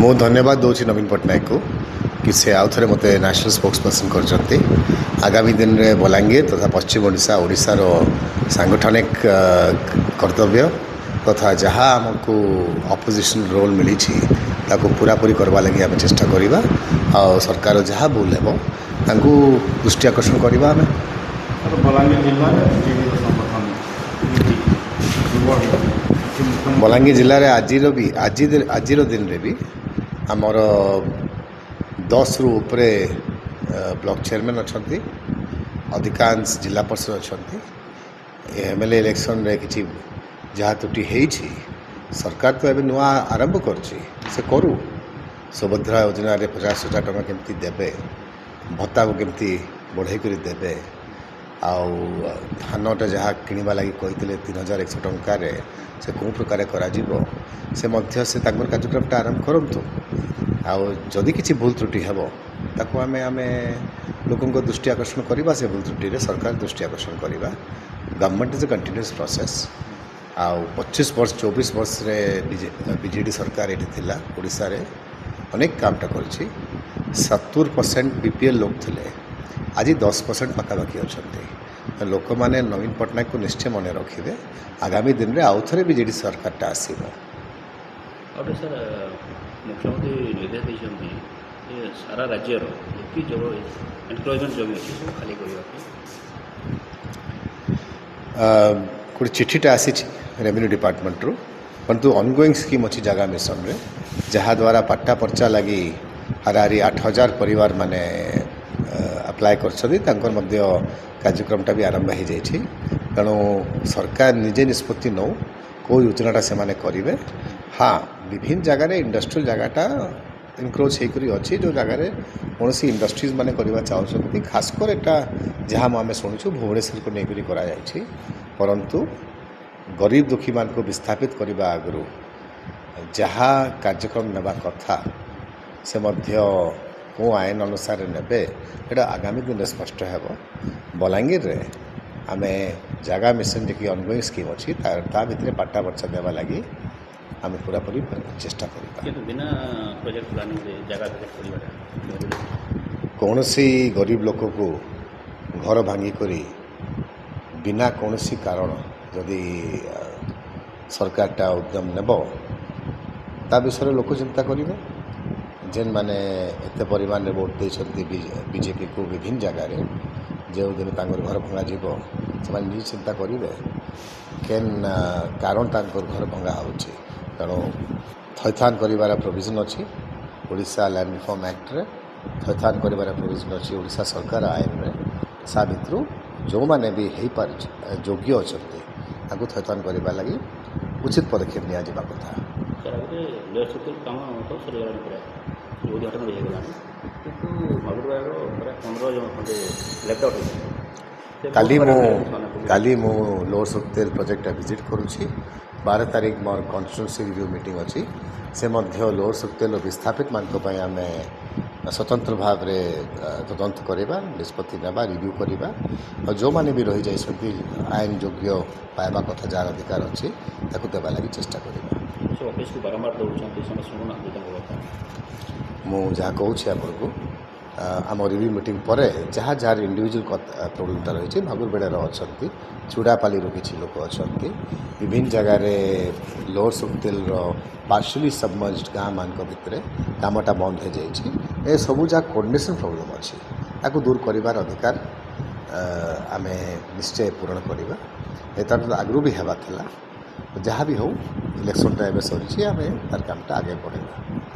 ମୁଁ ଧନ୍ୟବାଦ ଦେଉଛି ନବୀନ ପଟ୍ଟନାୟକକୁ कि से आउ थे मत नेशनल स्पोक्स पर्सन कर आगामी दिन में बलांगीर तथा पश्चिम ओडिशा ओडिशार सांगठनिक कर्तव्य तथा जहाँ आमको अपोजिशन रोल मिली पूरापूरी करवा लगी आम चेष्टा करवा आ सरकार जहाँ भूल हे दृष्टि आकर्षण करवा आम बलांगीर जिले में आज दिन में भी आमर 10 रु उपरे ब्लॉक चेयरमैन अच्छा अधिकांश जिला परिषद अच्छा एमएलए इलेक्शन रे किसी जहाँ त्रुटि होती सरकार तो ये नुआ आरंभ करू सुभद्रा योजना रे 50,000 टका केमती देबे भत्ता को केमती बढ़ाई कर देबे आउ धानटा जहाँ किणवा लगी कहते 3,100 टंकार से कौ प्रकार से मध्य से कार्यक्रमटा आरंभ करूँ आदि किसी भूल त्रुटि हे ताकू आम लोकों दृष्टि आकर्षण करवा से भूल त्रुटि रे सरकार दृष्टि आकर्षण करवा government is a continuous process आउ 25 वर्ष 24 वर्ष रे बीजेडी सरकार ये थिला ओडिशा रे अनेक कामटा कर 70% बीपीएल लोग थे आज 10% पाखापाखि अच्छा लोक मैंने नवीन पट्टनायक को निश्चय मन रखिए आगामी दिन में आउ थे बीजेडी सरकारटा आसो सर मुख्यमंत्री निर्देश देते सारा राज्यर जो एम्प्लॉयमेंट जमी अच्छी सब खाली करने गोटे चिठीटा आसी रेवेन्यू डिपार्टमेंट रू परंतु ऑनगोइंग स्कीम अच्छी जगह मिशन रे जहाँ द्वारा पट्टा पर्चा लगी हाराहारी 8,000 परिवार माने अप्लाई कर कार्यक्रमटा भी आरंभ हो जाए तेणु सरकार निजे निष्पत्ति नौ कौ योजनाटा से करेंगे हाँ विभिन्न जगार इंडस्ट्रियल जगहटा इनक्रोच होकर अच्छी जो जगार कौन सी इंडस्ट्रीज मैंने करवा चाहते खासकर एटा जहाँ आम शुणुचु भुवनेश्वर को लेकर कराई परंतु गरीब दुखी मान को विस्थापित करने आगु जहाँ कार्यक्रम नेबा कथा से मध्य कौ आईन अनुसार ने आगामी दिन में स्पष्ट हो बलांगीर रे आम जगह मिशन जी ऑनगोइंग स्कीम अच्छी ता भितर पाटा पर्चा देवा लगी आम पूरापूरी चेष्टा बिना प्रोजेक्ट प्लानिंग जगह कौन सी गरीब लोक को घर भांगिक बिना कौन सी कारण जदि सरकारटा उद्यम नेब ता विषय लोक चिंता करेंगे जेन माने एत परिमाण में वोट देते बीजेपी को विभिन्न जगार जो दिन घर भंगा जीव से निज चिंता करेंगे केन कारण घर भंगा हो तेणु थैथान कर प्रोविजन अच्छी ओडिशा लैंड रिफॉर्म एक्ट रे थैथान कर प्रोविजन अच्छी ओडिशा सरकार आईन में सा भितर जो मैंने भी हो पार योग्य अच्छा थैथान करने लगी उचित पदक्षेप नि कथा काली मु लोअर सुक्तेल प्रोजेक्ट विजिट करुँची 12 तारीख मोर कन्स्टिट्यूएंसी रिव्यू मीटिंग अच्छी से मध्य लोअर सुक्तेल विस्थापित मान आम स्वतंत्र भाव में तदंत करवा निष्पत्ति नेबा रिव्यू करवा और जो मैंने भी रही जाइए आईन योग्य पाइबा कथा जार अधिकार अच्छी देवा लगी चेष्टा करवा मु जहाँ कहूँ आपको आम रिव्यू मीटिंग पर जहाँ जार इंडिविजुअल प्रोब्लेमटा रही भागुरबेड़ार अच्छा चूड़ापाली किसी लोक अच्छा विभिन्न जगार लोअर सुक्तेल पार्शली सबमर्ज्ड गाँ मान भितर कामटा बंद हो जाए सबू जहाँ कोऑर्डिनेशन प्रॉब्लम अच्छी ताकू दूर करार अधिकार आम निश्चय पूरण करवा एतर आगु भी हेबा जहाँ भी हो इलेक्शनटा एवं सरी आम तार कामटा आगे बढ़ेगा।